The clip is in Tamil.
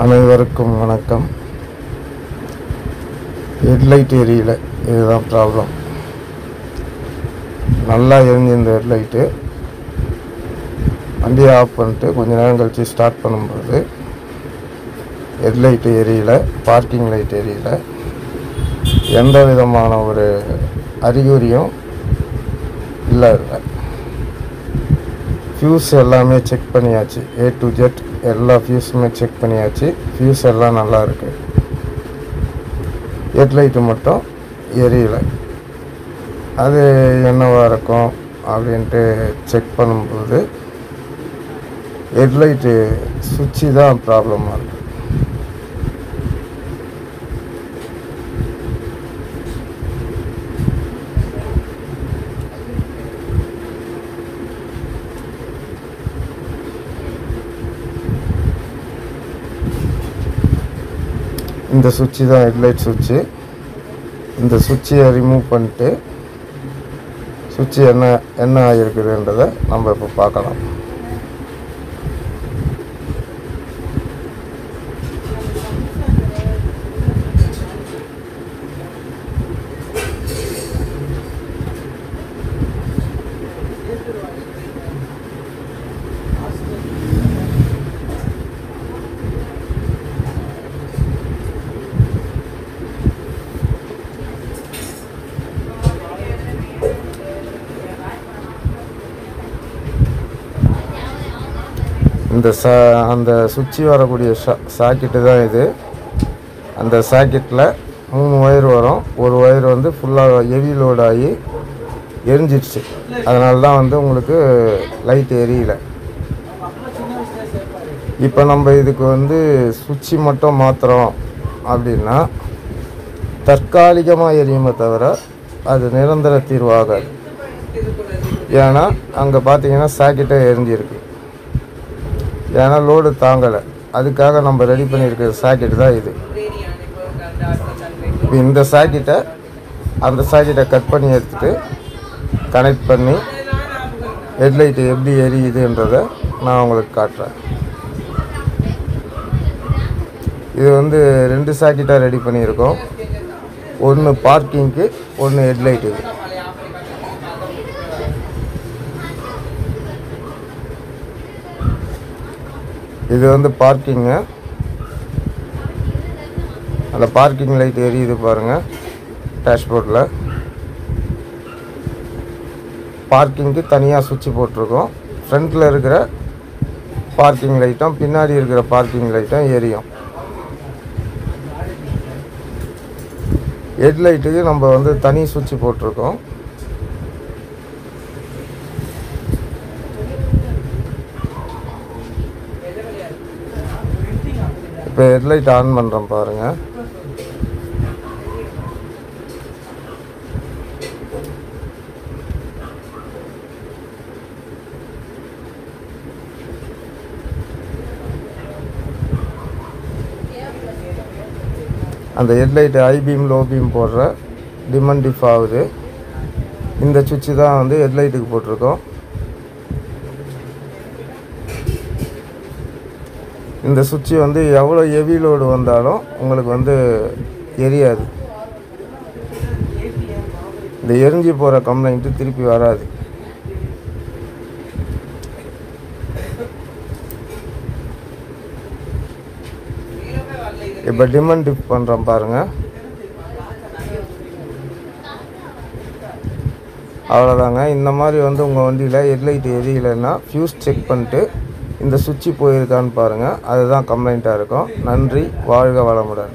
அனைவருக்கும் வணக்கம். ஹெட்லைட் எரியல, இதுதான் ப்ராப்ளம். நல்லா எரிஞ்சு இந்த ஹெட்லைட்டு வண்டியை ஆஃப் பண்ணிட்டு கொஞ்ச நேரம் கழித்து ஸ்டார்ட் பண்ணும்போது ஹெட்லைட்டு எரியல, பார்க்கிங் லைட் எரியல. எந்த விதமான ஒரு அறிகுறியும் இல்லை. ஃபியூஸ் எல்லாமே செக் பண்ணியாச்சு, A to Z எல்லா ஃபியூஸுமே செக் பண்ணியாச்சு. ஃபியூஸ் எல்லாம் நல்லா இருக்குது. ஹெட்லைட்டு மட்டும் எரியலை. அது என்னவாக இருக்கும் அப்படின்ட்டு செக் பண்ணும்போது ஹெட்லைட்டு சுவிட்சு தான் ப்ராப்ளமாக இருக்குது. இந்த சுவிட்சு தான் ஹெட்லைட் சுவிட்சு. இந்த சுவிட்சை ரிமூவ் பண்ணிட்டு சுவிட்சு என்ன ஆகிருக்குதுன்றதை நம்ம இப்போ பார்க்கலாம். அந்த சுவிட்சு வரக்கூடிய சாக்கெட்டு தான் இது. அந்த சாக்கெட்டில் 3 ஒயர் வரும். ஒரு ஒயர் வந்து ஃபுல்லாக ஹெவி லோட் ஆகி எரிஞ்சிடுச்சு. அதனால தான் உங்களுக்கு லைட் எரியல. இப்போ நம்ம இதுக்கு சுவிட்சு மட்டும் மாற்றுறோம் அப்படின்னா தற்காலிகமாக எரியுமே தவிர அது நிரந்தர தீர்வாகாது. ஏன்னா அங்கே பார்த்தீங்கன்னா சாக்கெட்டை எரிஞ்சிருக்கு. ஏன்னா லோடு தாங்கலை. அதுக்காக நம்ம ரெடி பண்ணியிருக்கிற சாக்கெட்டு தான் இது. இப்போ இந்த சாக்கெட்டை அந்த சாக்கெட்டை கட் பண்ணி எடுத்துகிட்டு கனெக்ட் பண்ணி ஹெட்லைட்டு எப்படி எரியுதுன்றதை நான் உங்களுக்கு காட்டுறேன். இது 2 சாக்கெட்டாக ரெடி பண்ணியிருக்கோம். ஒன்று பார்க்கிங்க்கு, ஒன்று ஹெட்லைட்டுக்கு. இது பார்க்கிங்கு. அந்த பார்க்கிங் லைட் எரியுது பாருங்கள் டேஷ்போர்டில். பார்க்கிங்க்கு தனியாக சுவிட்சு போட்டிருக்கோம். ஃப்ரண்ட்டில் இருக்கிற பார்க்கிங் லைட்டும் பின்னாடி இருக்கிற பார்க்கிங் லைட்டும் எரியும். ஹெட்லைட்டுக்கு நம்ம தனி சுவிட்சு போட்டிருக்கோம். இப்போ ஹெட்லைட் ஆன் பண்ணுறோம் பாருங்கள். அந்த headlight high beam low beam போடுற டிம் அண்ட் டிஃப் ஆகுது. இந்த சுவிட்சு தான் ஹெட்லைட்டுக்கு போட்டிருக்கோம். இந்த சுவிட்சு எவ்வளோ ஹெவி லோடு வந்தாலும் உங்களுக்கு எரியாது. இந்த எரிஞ்சு போகிற கம்ப்ளைண்ட்டு திருப்பி வராது. இப்போ டிம் அண்ட் டிப் பண்ணுறோம் பாருங்கள். அவ்வளோதாங்க. இந்த மாதிரி உங்கள் வண்டியில் ஹெட்லைட் எரியலைன்னா ஃபியூஸ் செக் பண்ணிட்டு இந்த சுவிட்சு போயிருக்கான்னு பாருங்கள். அதுதான் கம்ப்ளைண்ட்டாக இருக்கும். நன்றி. வாழ்க வளமுடன்.